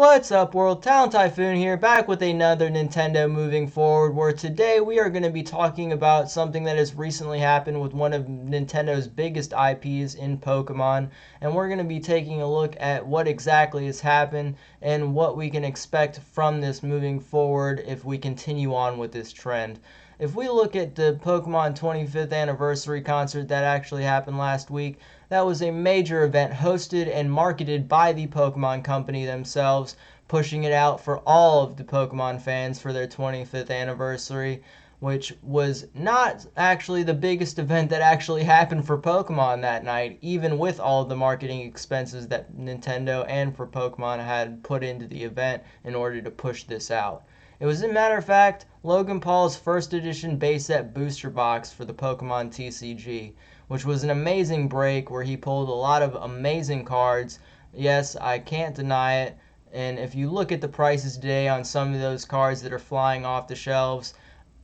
What's up, world? Talent Typhoon here, back with another Nintendo Moving Forward, where today we are going to be talking about something that has recently happened with one of Nintendo's biggest IPs in Pokemon, and we're going to be taking a look at what exactly has happened and what we can expect from this moving forward if we continue on with this trend. If we look at the Pokemon 25th anniversary concert that actually happened last week, that was a major event hosted and marketed by the Pokemon Company themselves, pushing it out for all of the Pokemon fans for their 25th anniversary, which was not actually the biggest event that actually happened for Pokemon that night, even with all of the marketing expenses that Nintendo and for Pokemon had put into the event in order to push this out. It was, as a matter of fact, Logan Paul's first edition base set booster box for the Pokemon TCG, which was an amazing break where he pulled a lot of amazing cards. Yes, I can't deny it. And if you look at the prices today on some of those cards that are flying off the shelves,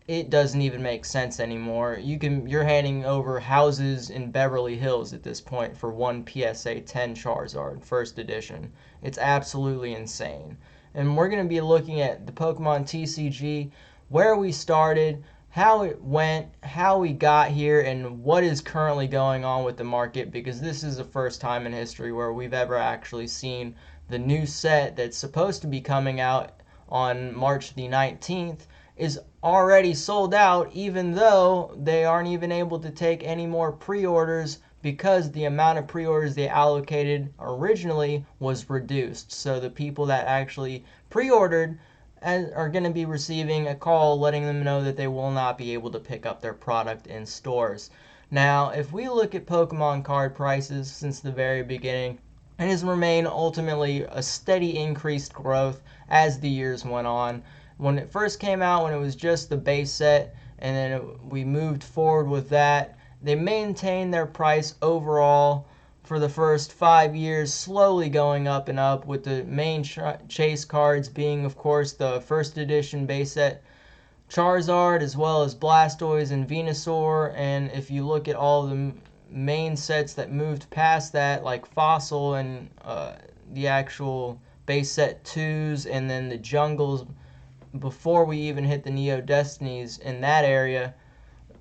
it doesn't even make sense anymore. You're handing over houses in Beverly Hills at this point for one PSA 10 Charizard first edition. It's absolutely insane. And we're going to be looking at the Pokemon TCG, where we started, how it went, how we got here, and what is currently going on with the market, because this is the first time in history where we've ever actually seen the new set that's supposed to be coming out on March the 19th is already sold out, even though they aren't even able to take any more pre-orders because the amount of pre-orders they allocated originally was reduced. So the people that actually pre-ordered are going to be receiving a call letting them know that they will not be able to pick up their product in stores. Now, if we look at Pokemon card prices since the very beginning, it has remained ultimately a steady increased growth as the years went on. When it first came out, when it was just the base set, and then we moved forward with that, they maintained their price overall for the first 5 years, slowly going up and up, with the main chase cards being, of course, the first edition base set Charizard, as well as Blastoise and Venusaur. And if you look at all the main sets that moved past that, like Fossil and the actual base set 2s, and then the Jungles, before we even hit the Neo Destinies in that area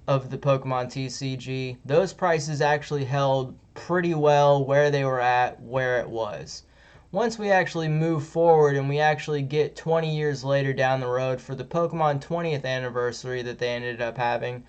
of the Pokemon TCG, those prices actually held pretty well where they were at, where it was. Once we actually move forward and we actually get 20 years later down the road for the Pokemon 20th anniversary that they ended up having,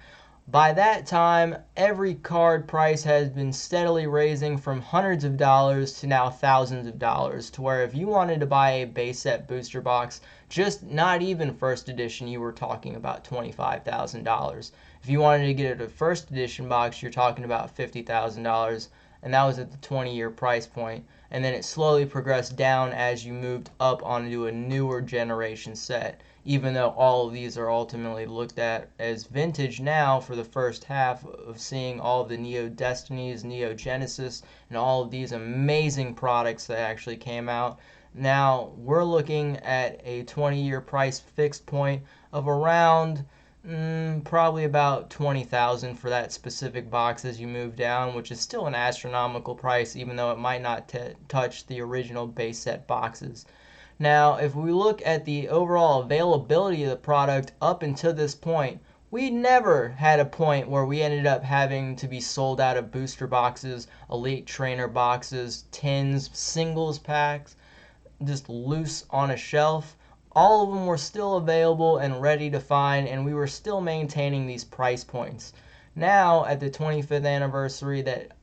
by that time, every card price has been steadily raising from hundreds of dollars to now thousands of dollars, to where if you wanted to buy a base set booster box, just not even first edition, you were talking about $25,000. If you wanted to get a first edition box, you're talking about $50,000, and that was at the 20-year price point. And then it slowly progressed down as you moved up onto a newer generation set, even though all of these are ultimately looked at as vintage now for the first half of seeing all of the Neo Destinies, Neo Genesis, and all of these amazing products that actually came out. Now we're looking at a 20-year price fixed point of around probably about $20,000 for that specific box as you move down, which is still an astronomical price, even though it might not touch the original base set boxes. Now, if we look at the overall availability of the product up until this point, we never had a point where we ended up having to be sold out of booster boxes, elite trainer boxes, tins, singles packs, just loose on a shelf. All of them were still available and ready to find, and we were still maintaining these price points. Now, at the 25th anniversary that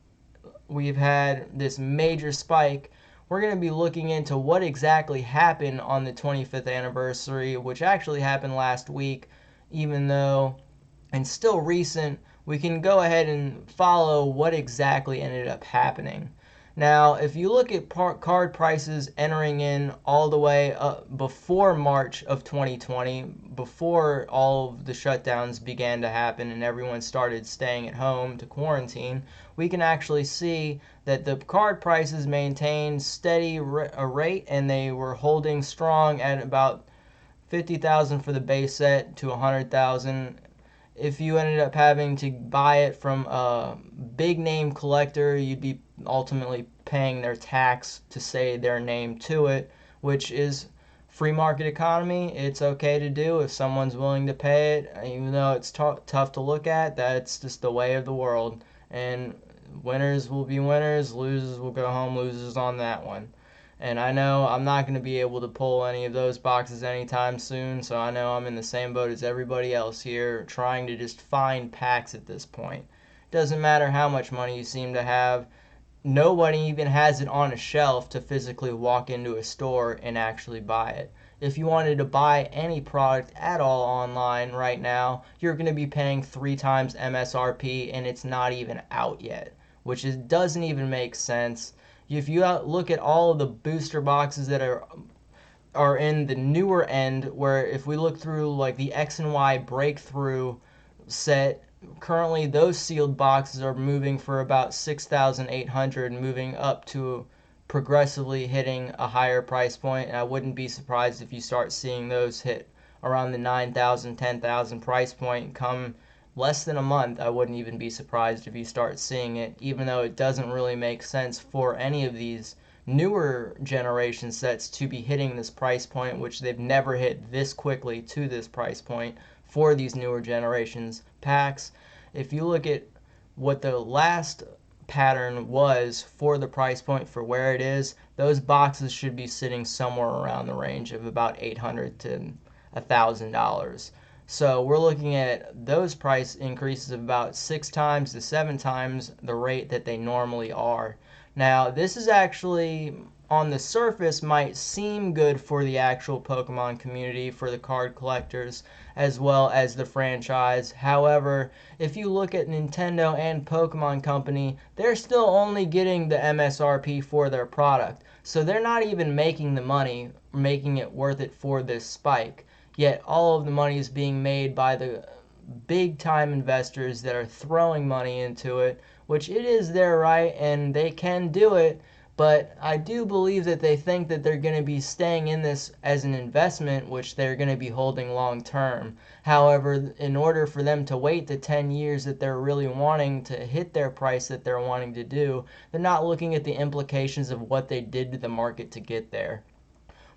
we've had this major spike, we're going to be looking into what exactly happened on the 25th anniversary, which actually happened last week, even though, and still recent, we can go ahead and follow what exactly ended up happening. Now, if you look at card prices entering in all the way up before March of 2020, before all of the shutdowns began to happen and everyone started staying at home to quarantine, we can actually see that the card prices maintained steady rate, and they were holding strong at about 50,000 for the base set to 100,000. If you ended up having to buy it from a big name collector, you'd be ultimately paying their tax to say their name to it, which is free market economy. It's okay to do if someone's willing to pay it, even though it's tough to look at. That's just the way of the world. And winners will be winners, losers will go home losers on that one. And I know I'm not going to be able to pull any of those boxes anytime soon, so I know I'm in the same boat as everybody else here, trying to just find packs at this point. Doesn't matter how much money you seem to have, nobody even has it on a shelf to physically walk into a store and actually buy it. If you wanted to buy any product at all online right now, you're going to be paying 3 times MSRP and it's not even out yet, which doesn't even make sense. If you look at all of the booster boxes that are in the newer end, where if we look through like the X and Y breakthrough set, currently those sealed boxes are moving for about 6,800, moving up to progressively hitting a higher price point. And I wouldn't be surprised if you start seeing those hit around the 9,000, 10,000 price point come less than a month. I wouldn't even be surprised if you start seeing it, even though it doesn't really make sense for any of these newer generation sets to be hitting this price point, which they've never hit this quickly to this price point for these newer generations packs. If you look at what the last pattern was for the price point for where it is, those boxes should be sitting somewhere around the range of about $800 to $1,000. So we're looking at those price increases of about 6 times to 7 times the rate that they normally are. Now, this is actually, on the surface, might seem good for the actual Pokemon community, for the card collectors, as well as the franchise. However, if you look at Nintendo and Pokemon Company, they're still only getting the MSRP for their product. So they're not even making the money, making it worth it for this spike. Yet all of the money is being made by the big time investors that are throwing money into it, which it is their right and they can do it. But I do believe that they think that they're going to be staying in this as an investment, which they're going to be holding long term. However, in order for them to wait the 10 years that they're really wanting to hit their price that they're wanting to do, they're not looking at the implications of what they did to the market to get there.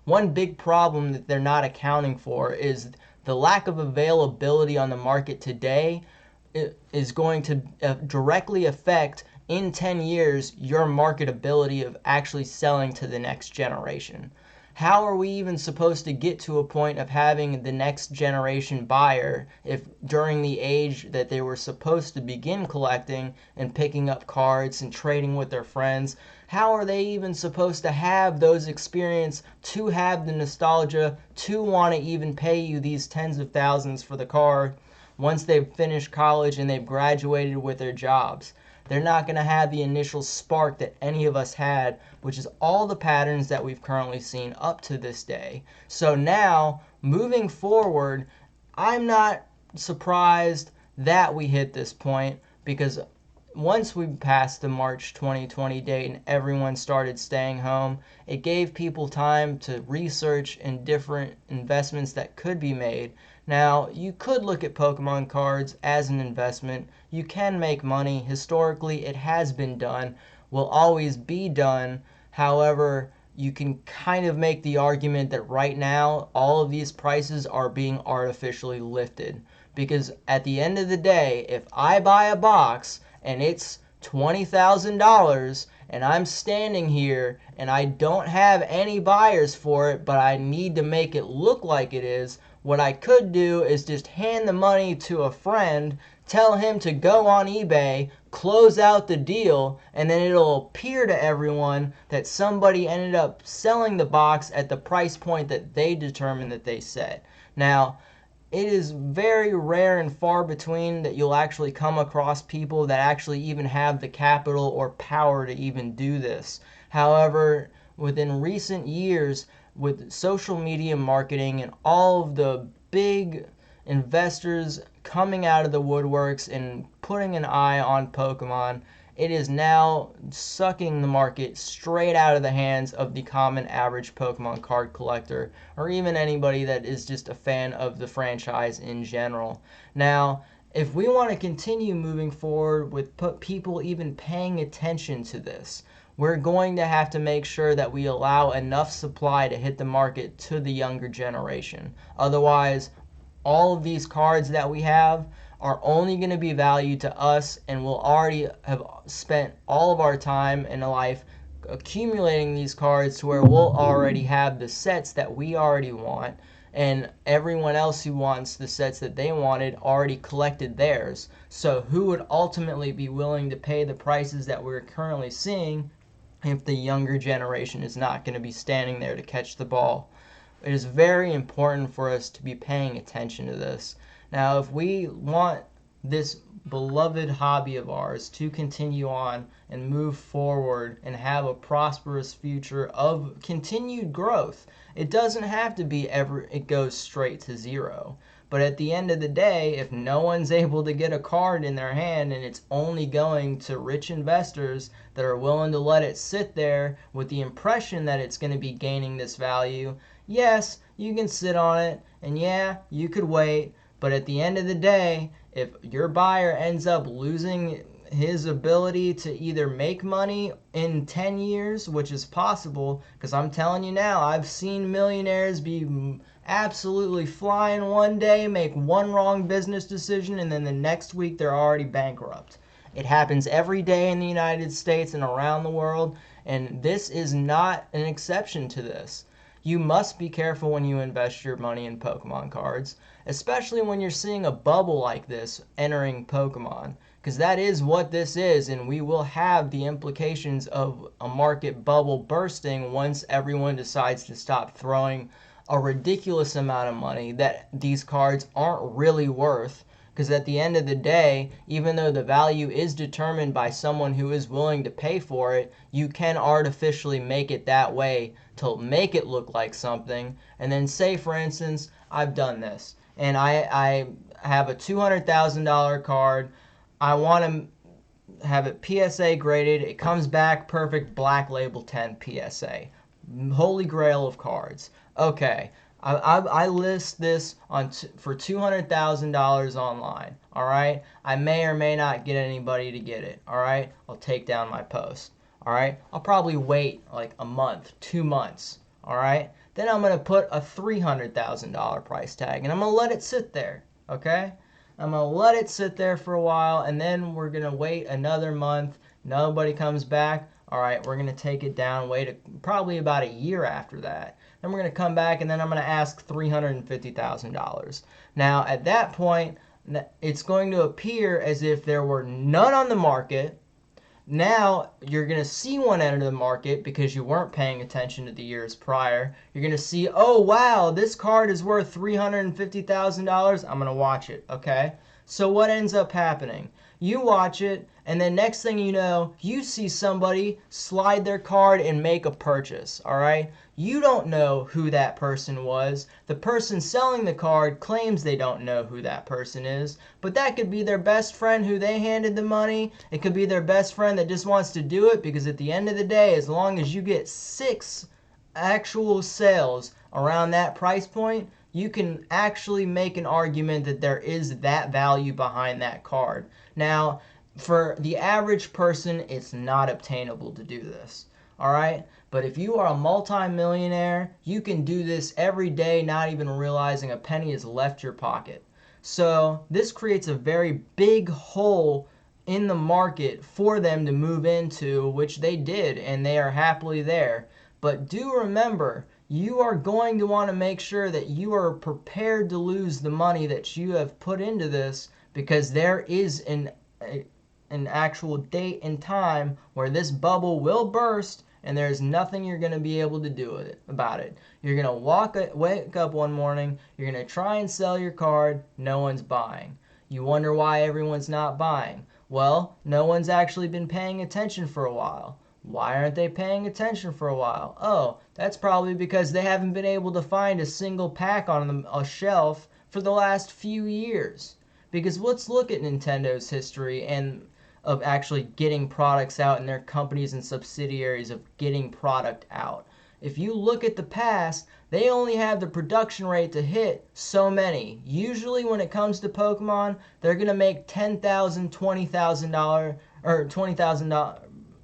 One big problem that they're not accounting for is the lack of availability on the market today is going to directly affect in 10 years your marketability of actually selling to the next generation. How are we even supposed to get to a point of having the next generation buyer if during the age that they were supposed to begin collecting and picking up cards and trading with their friends, how are they even supposed to have those experience to have the nostalgia to want to even pay you these tens of thousands for the card once they've finished college and they've graduated with their jobs? They're not going to have the initial spark that any of us had, which is all the patterns that we've currently seen up to this day. So now, moving forward, I'm not surprised that we hit this point, because once we passed the March 2020 date and everyone started staying home, it gave people time to research and different investments that could be made. Now, you could look at Pokemon cards as an investment. You can make money. Historically, it has been done, will always be done. However, you can kind of make the argument that right now, all of these prices are being artificially lifted. Because at the end of the day, if I buy a box and it's $20,000 and I'm standing here and I don't have any buyers for it, but I need to make it look like it is, what I could do is just hand the money to a friend, tell him to go on eBay, close out the deal, and then it'll appear to everyone that somebody ended up selling the box at the price point that they determined that they set. Now, it is very rare and far between that you'll actually come across people that actually even have the capital or power to even do this. However, within recent years, with social media marketing and all of the big investors coming out of the woodworks and putting an eye on Pokemon, it is now sucking the market straight out of the hands of the common average Pokemon card collector, or even anybody that is just a fan of the franchise in general. Now, if we want to continue moving forward with people even paying attention to this, we're going to have to make sure that we allow enough supply to hit the market to the younger generation. Otherwise, all of these cards that we have are only going to be valued to us, and we'll already have spent all of our time in life accumulating these cards to where we'll already have the sets that we already want, and everyone else who wants the sets that they wanted already collected theirs. So who would ultimately be willing to pay the prices that we're currently seeing if the younger generation is not going to be standing there to catch the ball? It is very important for us to be paying attention to this. Now, if we want this beloved hobby of ours to continue on and move forward and have a prosperous future of continued growth, it doesn't have to be it goes straight to zero. But at the end of the day, if no one's able to get a card in their hand and it's only going to rich investors that are willing to let it sit there with the impression that it's going to be gaining this value, yes, you can sit on it, and yeah, you could wait, but at the end of the day, if your buyer ends up losing his ability to either make money in 10 years, which is possible, because I'm telling you now, I've seen millionaires be absolutely flying one day, make one wrong business decision, and then the next week they're already bankrupt. It happens every day in the United States and around the world, and this is not an exception to this. You must be careful when you invest your money in Pokemon cards, especially when you're seeing a bubble like this entering Pokemon, because that is what this is, and we will have the implications of a market bubble bursting once everyone decides to stop throwing a ridiculous amount of money that these cards aren't really worth. Because at the end of the day, even though the value is determined by someone who is willing to pay for it, you can artificially make it that way to make it look like something. And then say, for instance, I've done this, and I have a $200,000 card. I want to have it PSA graded. It comes back perfect, black label 10 PSA. Holy grail of cards. Okay, I list this for $200,000 online. All right, I may or may not get anybody to get it. All right, I'll take down my post. All right, I'll probably wait like a month, 2 months. All right, then I'm gonna put a $300,000 price tag, and I'm gonna let it sit there. Okay, I'm gonna let it sit there for a while, and then we're gonna wait another month. Nobody comes back. All right, we're gonna take it down. Wait probably about a year after that. Then we're going to come back, and then I'm going to ask $350,000. Now, at that point, it's going to appear as if there were none on the market. Now, you're going to see one enter the market because you weren't paying attention to the years prior. You're going to see, oh, wow, this card is worth $350,000. I'm going to watch it, okay? So what ends up happening? You watch it, and then next thing you know, you see somebody slide their card and make a purchase, all right? You don't know who that person was. The person selling the card claims they don't know who that person is, but that could be their best friend who they handed the money. It could be their best friend that just wants to do it, because at the end of the day, as long as you get 6 actual sales around that price point, you can actually make an argument that there is that value behind that card. Now, for the average person, it's not obtainable to do this. All right? But if you are a multi-millionaire, you can do this every day, not even realizing a penny has left your pocket. So this creates a very big hole in the market for them to move into, which they did, and they are happily there. But do remember, you are going to want to make sure that you are prepared to lose the money that you have put into this, because there is an actual date and time where this bubble will burst, and there's nothing you're going to be able to do about it. You're going to wake up one morning, you're going to try and sell your card, no one's buying. You wonder why everyone's not buying. Well, no one's actually been paying attention for a while. Why aren't they paying attention for a while? Oh, that's probably because they haven't been able to find a single pack on a shelf for the last few years. Because let's look at Nintendo's history and of actually getting products out, and their companies and subsidiaries of getting product out. If you look at the past, they only have the production rate to hit so many. Usually when it comes to Pokemon, they're going to make $10,000, $20,000, or $20,000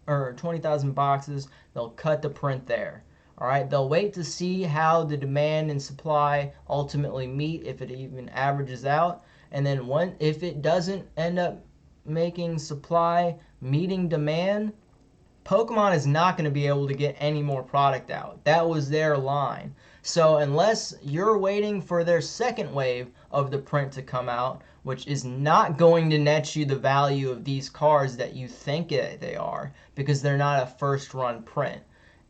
or 20,000 boxes, they'll cut the print there. All right, they'll wait to see how the demand and supply ultimately meet, if it even averages out. And then if it doesn't end up making supply meeting demand, Pokemon is not going to be able to get any more product out. That was their line. So unless you're waiting for their second wave of the print to come out, which is not going to net you the value of these cards that you think they are, because they're not a first run print.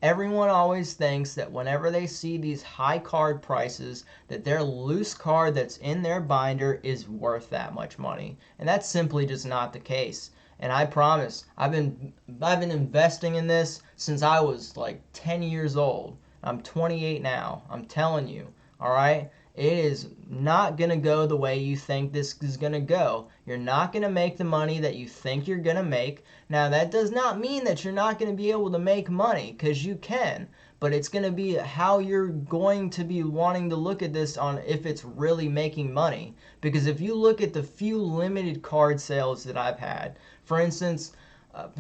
Everyone always thinks that whenever they see these high card prices, that their loose card that's in their binder is worth that much money. And that's simply just not the case. And I promise, I've been investing in this since I was like 10 years old. I'm 28 now. I'm telling you, all right? It is not going to go the way you think this is going to go. You're not going to make the money that you think you're going to make. Now, that does not mean that you're not going to be able to make money, because you can. But it's going to be how you're going to be wanting to look at this on if it's really making money. Because if you look at the few limited card sales that I've had, for instance,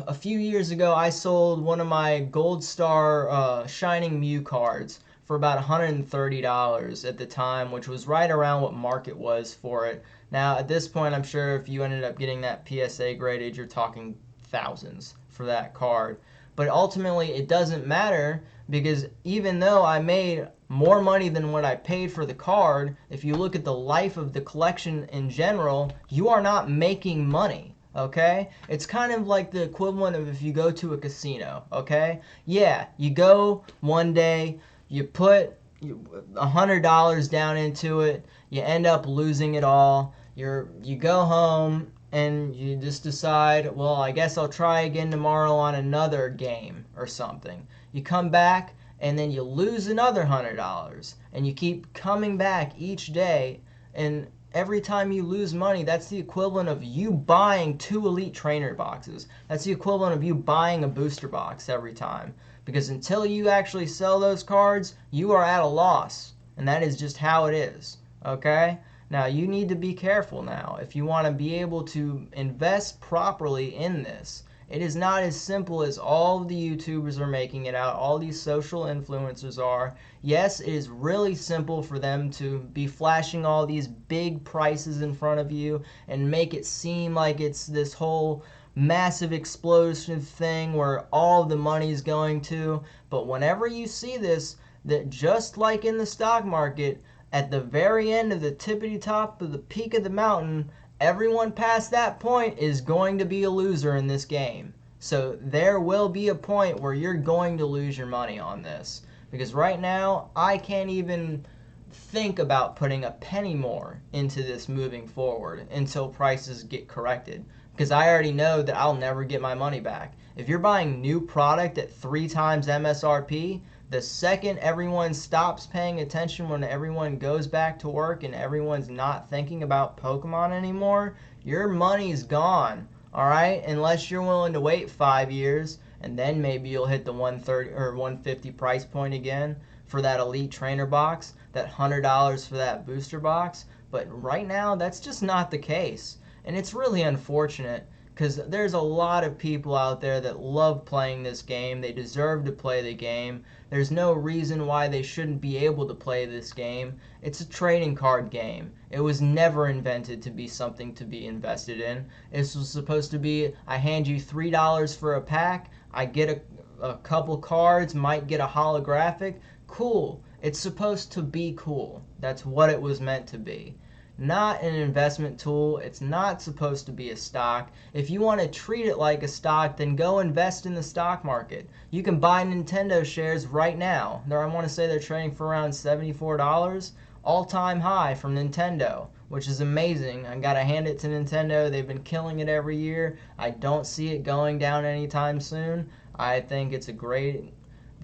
a few years ago, I sold one of my Gold Star Shining Mew cards for about $130 at the time, which was right around what market was for it. Now, at this point, I'm sure if you ended up getting that PSA graded, you're talking thousands for that card. But ultimately, it doesn't matter, because even though I made more money than what I paid for the card, if you look at the life of the collection in general, you are not making money. Okay? It's kind of like the equivalent of if you go to a casino, okay? Yeah, you go one day, you put $100 down into it, you end up losing it all, you go home, and you just decide, well, I guess I'll try again tomorrow on another game or something. You come back, and then you lose another $100, and you keep coming back each day, and every time you lose money, that's the equivalent of you buying 2 Elite Trainer boxes. That's the equivalent of you buying a booster box every time. Because until you actually sell those cards, you are at a loss. And that is just how it is. Okay? Now, you need to be careful now if you want to be able to invest properly in this. It is not as simple as all of the YouTubers are making it out, all these social influencers are. Yes, it is really simple for them to be flashing all these big prices in front of you and make it seem like it's this whole massive explosion thing where all the money is going to. But whenever you see this, that just like in the stock market, at the very end of the tippity top of the peak of the mountain, everyone past that point is going to be a loser in this game. So there will be a point where you're going to lose your money on this. Because right now, I can't even think about putting a penny more into this moving forward until prices get corrected. Because I already know that I'll never get my money back. If you're buying new product at 3 times MSRP, the second everyone stops paying attention, when everyone goes back to work and everyone's not thinking about Pokemon anymore, your money's gone, all right? Unless you're willing to wait 5 years, and then maybe you'll hit the 130 or 150 price point again for that Elite Trainer box, that $100 for that booster box. But right now, that's just not the case. And it's really unfortunate, because there's a lot of people out there that love playing this game. They deserve to play the game. There's no reason why they shouldn't be able to play this game. It's a trading card game. It was never invented to be something to be invested in. This was supposed to be, I hand you $3 for a pack, I get a couple cards, might get a holographic. Cool. It's supposed to be cool. That's what it was meant to be. Not an investment tool. It's not supposed to be a stock. If you want to treat it like a stock, then go invest in the stock market. You can buy Nintendo shares right now. I want to say they're trading for around $74. All-time high from Nintendo, which is amazing. I gotta hand it to Nintendo. They've been killing it every year. I don't see it going down anytime soon. I think it's a great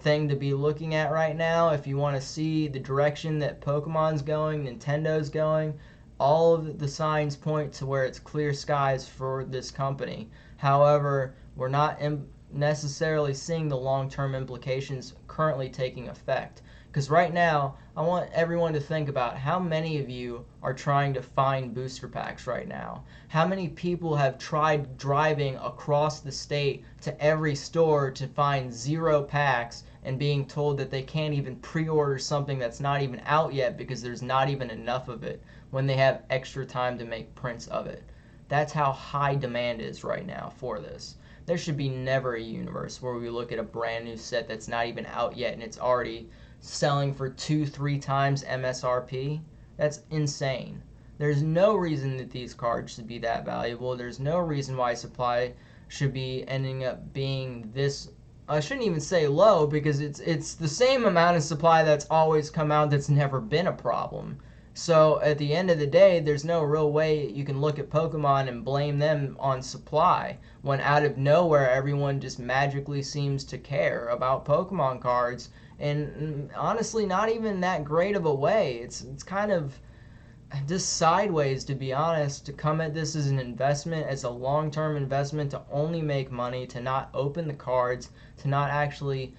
thing to be looking at right now if you want to see the direction that Pokemon's going, Nintendo's going. All of the signs point to where it's clear skies for this company. However, we're not necessarily seeing the long-term implications currently taking effect. Because right now, I want everyone to think about how many of you are trying to find booster packs right now. How many people have tried driving across the state to every store to find 0 packs and being told that they can't even pre-order something that's not even out yet because there's not even enough of it when they have extra time to make prints of it. That's how high demand is right now for this. There should be never a universe where we look at a brand new set that's not even out yet and it's already selling for 2-3 times MSRP. That's insane. There's no reason that these cards should be that valuable. There's no reason why supply should be ending up being this. I shouldn't even say low, because it's the same amount of supply that's always come out that's never been a problem. So at the end of the day, there's no real way you can look at Pokemon and blame them on supply when out of nowhere everyone just magically seems to care about Pokemon cards, and honestly not even that great of a way. It's kind of just sideways, to be honest, to come at this as an investment, as a long-term investment, to only make money, to not open the cards, to not actually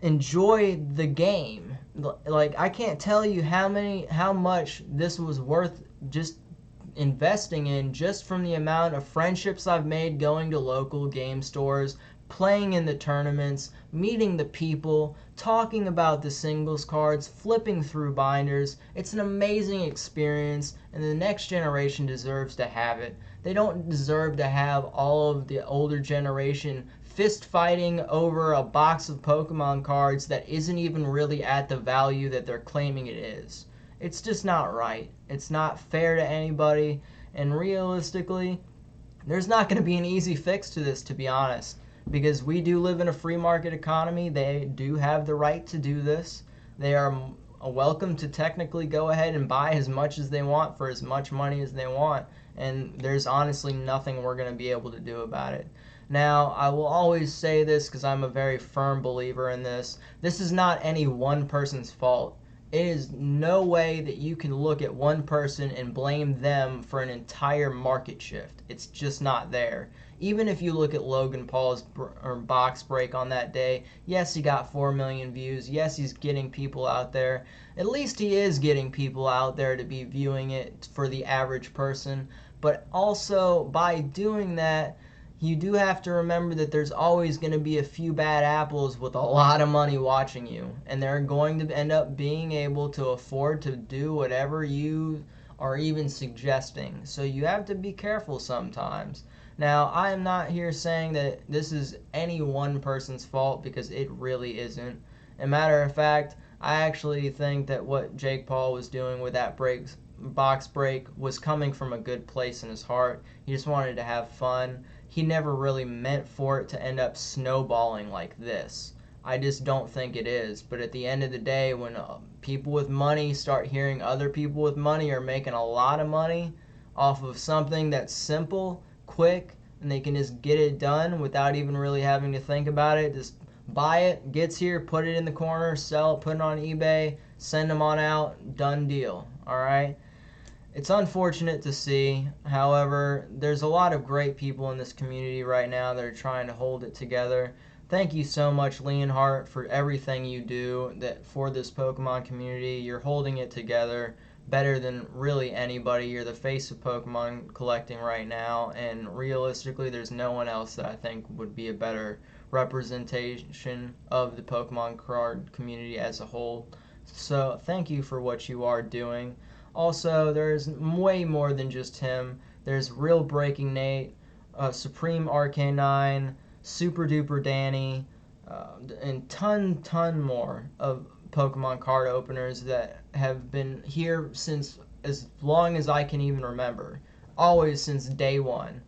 enjoy the game. Like, I can't tell you how much this was worth just investing in, just from the amount of friendships I've made going to local game stores, playing in the tournaments, meeting the people, talking about the singles cards, flipping through binders. It's an amazing experience, and the next generation deserves to have it. They don't deserve to have all of the older generation fist fighting over a box of Pokemon cards that isn't even really at the value that they're claiming it is. It's just not right. It's not fair to anybody, and realistically, there's not going to be an easy fix to this, to be honest, because we do live in a free market economy. They do have the right to do this. They are welcome to technically go ahead and buy as much as they want for as much money as they want, and there's honestly nothing we're going to be able to do about it. Now, I will always say this because I'm a very firm believer in this. This is not any one person's fault. It is no way that you can look at one person and blame them for an entire market shift. It's just not there. Even if you look at Logan Paul's box break on that day, yes, he got 4 million views. Yes, he's getting people out there. At least he is getting people out there to be viewing it for the average person. But also, by doing that, you do have to remember that there's always going to be a few bad apples with a lot of money watching you, and they're going to end up being able to afford to do whatever you are even suggesting. So you have to be careful sometimes. Now, I am not here saying that this is any one person's fault, because it really isn't. As a matter of fact, I actually think that what Jake Paul was doing with that box break was coming from a good place in his heart. He just wanted to have fun. He never really meant for it to end up snowballing like this. I just don't think it is. But at the end of the day, when people with money start hearing other people with money are making a lot of money off of something that's simple, quick, and they can just get it done without even really having to think about it, just buy it, gets here, put it in the corner, sell it, put it on eBay, send them on out, done deal. Alright? It's unfortunate to see. However, there's a lot of great people in this community right now that are trying to hold it together. Thank you so much, Leonhart, for everything you do for this Pokemon community. You're holding it together better than really anybody. You're the face of Pokemon collecting right now, and realistically, there's no one else that I think would be a better representation of the Pokemon card community as a whole. So thank you for what you are doing. Also, there's way more than just him. There's Real Breaking Nate, Supreme Arcanine, Super Duper Danny, and ton more of Pokemon card openers that have been here since as long as I can even remember. Always since day one.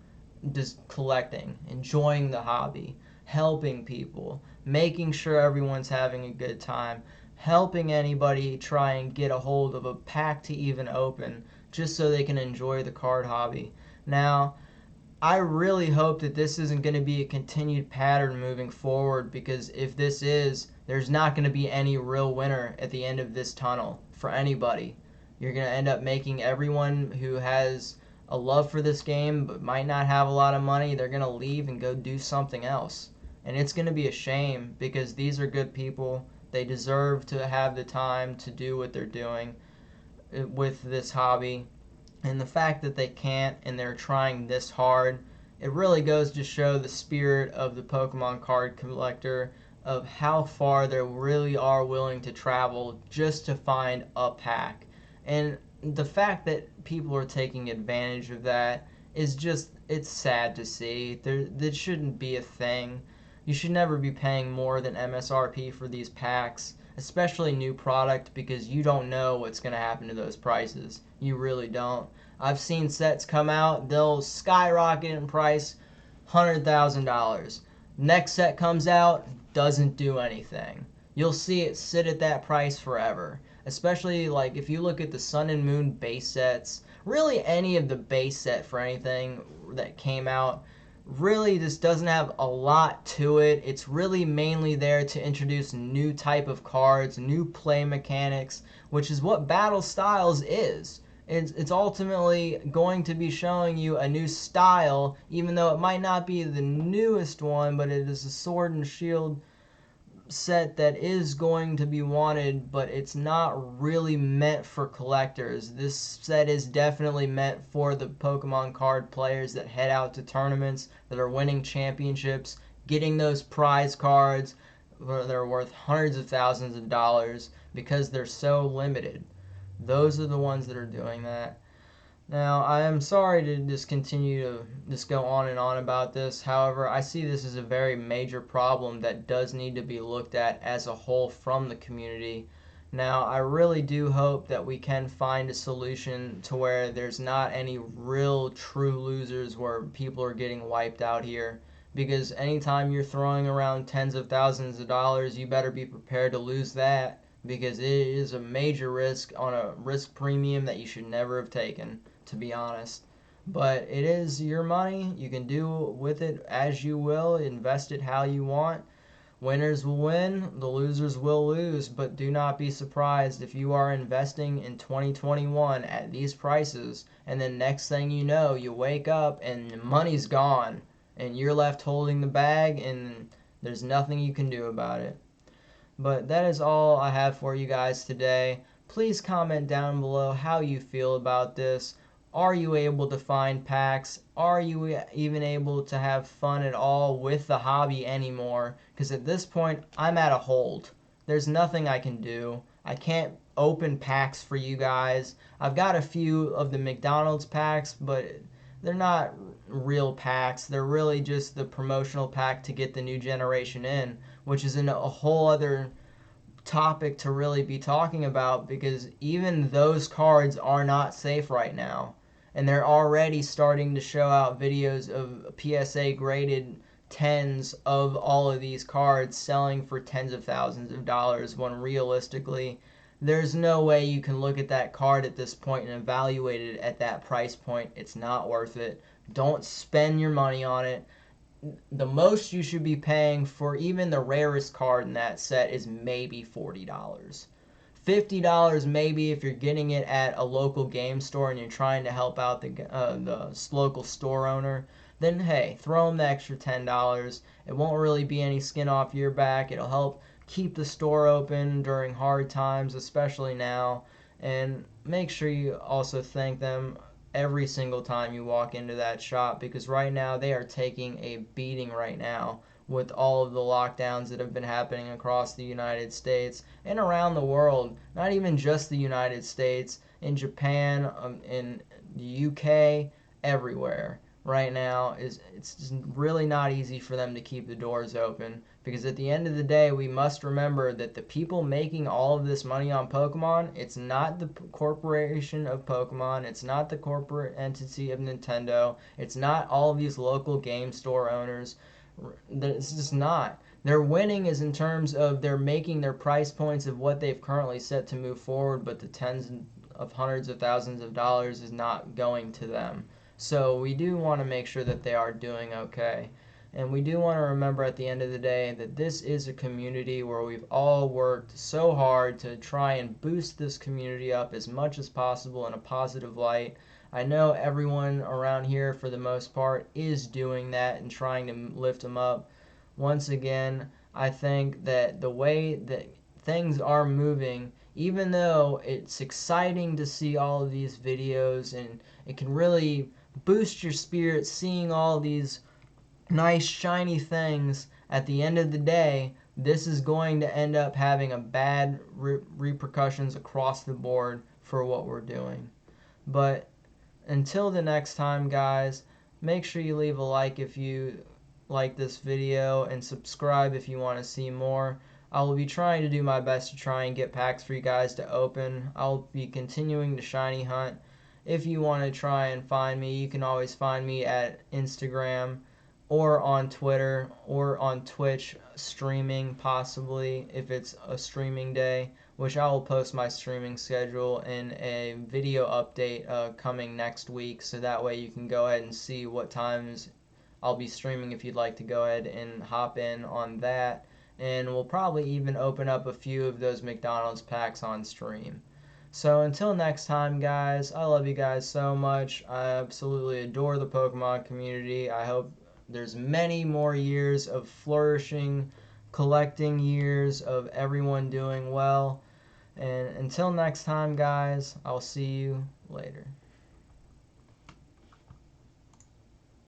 Just collecting, enjoying the hobby, helping people, making sure everyone's having a good time, helping anybody try and get a hold of a pack to even open, just so they can enjoy the card hobby. Now, I really hope that this isn't going to be a continued pattern moving forward, because if this is, there's not going to be any real winner at the end of this tunnel for anybody. You're going to end up making everyone who has a love for this game but might not have a lot of money, they're going to leave and go do something else. And it's going to be a shame, because these are good people. They deserve to have the time to do what they're doing with this hobby. And the fact that they can't and they're trying this hard, it really goes to show the spirit of the Pokemon card collector, of how far they really are willing to travel just to find a pack. And the fact that people are taking advantage of that is just, it's sad to see. That shouldn't be a thing. You should never be paying more than MSRP for these packs, especially new product, because you don't know what's going to happen to those prices. You really don't. I've seen sets come out, they'll skyrocket in price, $100,000. Next set comes out, doesn't do anything. You'll see it sit at that price forever. Especially like if you look at the Sun and Moon base sets, really any of the base set for anything that came out, really just doesn't have a lot to it. It's really mainly there to introduce new type of cards, new play mechanics, which is what Battle Styles is. It's ultimately going to be showing you a new style, even though it might not be the newest one, but it is a Sword and Shield set that is going to be wanted, but it's not really meant for collectors. This set is definitely meant for the Pokemon card players that head out to tournaments, that are winning championships, getting those prize cards that are worth hundreds of thousands of dollars because they're so limited. Those are the ones that are doing that. Now, I am sorry to just continue to just go on and on about this. However, I see this as a very major problem that does need to be looked at as a whole from the community. Now, I really do hope that we can find a solution to where there's not any real true losers where people are getting wiped out here. Because anytime you're throwing around tens of thousands of dollars, you better be prepared to lose that, because it is a major risk on a risk premium that you should never have taken, to be honest. But it is your money. You can do with it as you will, invest it how you want. Winners will win, the losers will lose, but do not be surprised if you are investing in 2021 at these prices, and then next thing you know, you wake up and the money's gone, and you're left holding the bag, and there's nothing you can do about it. But that is all I have for you guys today. Please comment down below how you feel about this. Are you able to find packs? Are you even able to have fun at all with the hobby anymore? Because at this point, I'm at a hold. There's nothing I can do. I can't open packs for you guys. I've got a few of the McDonald's packs, but they're not real packs. They're really just the promotional pack to get the new generation in, which is a whole other topic to really be talking about, because even those cards are not safe right now. And they're already starting to show out videos of PSA graded 10s of all of these cards selling for tens of thousands of dollars, when realistically there's no way you can look at that card at this point and evaluate it at that price point. It's not worth it. Don't spend your money on it. The most you should be paying for even the rarest card in that set is maybe $40. $50 maybe if you're getting it at a local game store and you're trying to help out the local store owner. Then hey, throw them the extra $10. It won't really be any skin off your back. It'll help keep the store open during hard times, especially now. And make sure you also thank them every single time you walk into that shop, because right now they are taking a beating right now with all of the lockdowns that have been happening across the United States and around the world. Not even just the United States, in Japan, in the UK, everywhere right now. It's just really not easy for them to keep the doors open, because at the end of the day, we must remember that the people making all of this money on Pokemon, it's not the corporation of Pokemon, it's not the corporate entity of Nintendo, it's not all of these local game store owners. It's just not. Their winning is in terms of they're making their price points of what they've currently set to move forward, but the tens of hundreds of thousands of dollars is not going to them. So we do want to make sure that they are doing okay. And we do want to remember at the end of the day that this is a community where we've all worked so hard to try and boost this community up as much as possible in a positive light. I know everyone around here, for the most part, is doing that and trying to lift them up. Once again, I think that the way that things are moving. Even though it's exciting to see all of these videos and it can really boost your spirits seeing all these nice shiny things, at the end of the day, this is going to end up having a bad repercussions across the board for what we're doing. But until the next time, guys, make sure you leave a like if you like this video and subscribe if you want to see more. I will be trying to do my best to try and get packs for you guys to open. I'll be continuing to shiny hunt. If you want to try and find me, you can always find me at Instagram or on Twitter or on Twitch streaming, possibly if it's a streaming day, which I will post my streaming schedule in a video update coming next week, so that way you can go ahead and see what times I'll be streaming if you'd like to go ahead and hop in on that. And we'll probably even open up a few of those McDonald's packs on stream. So until next time, guys, I love you guys so much. I absolutely adore the Pokemon community. I hope there's many more years of flourishing, collecting years of everyone doing well. And until next time, guys, I'll see you later.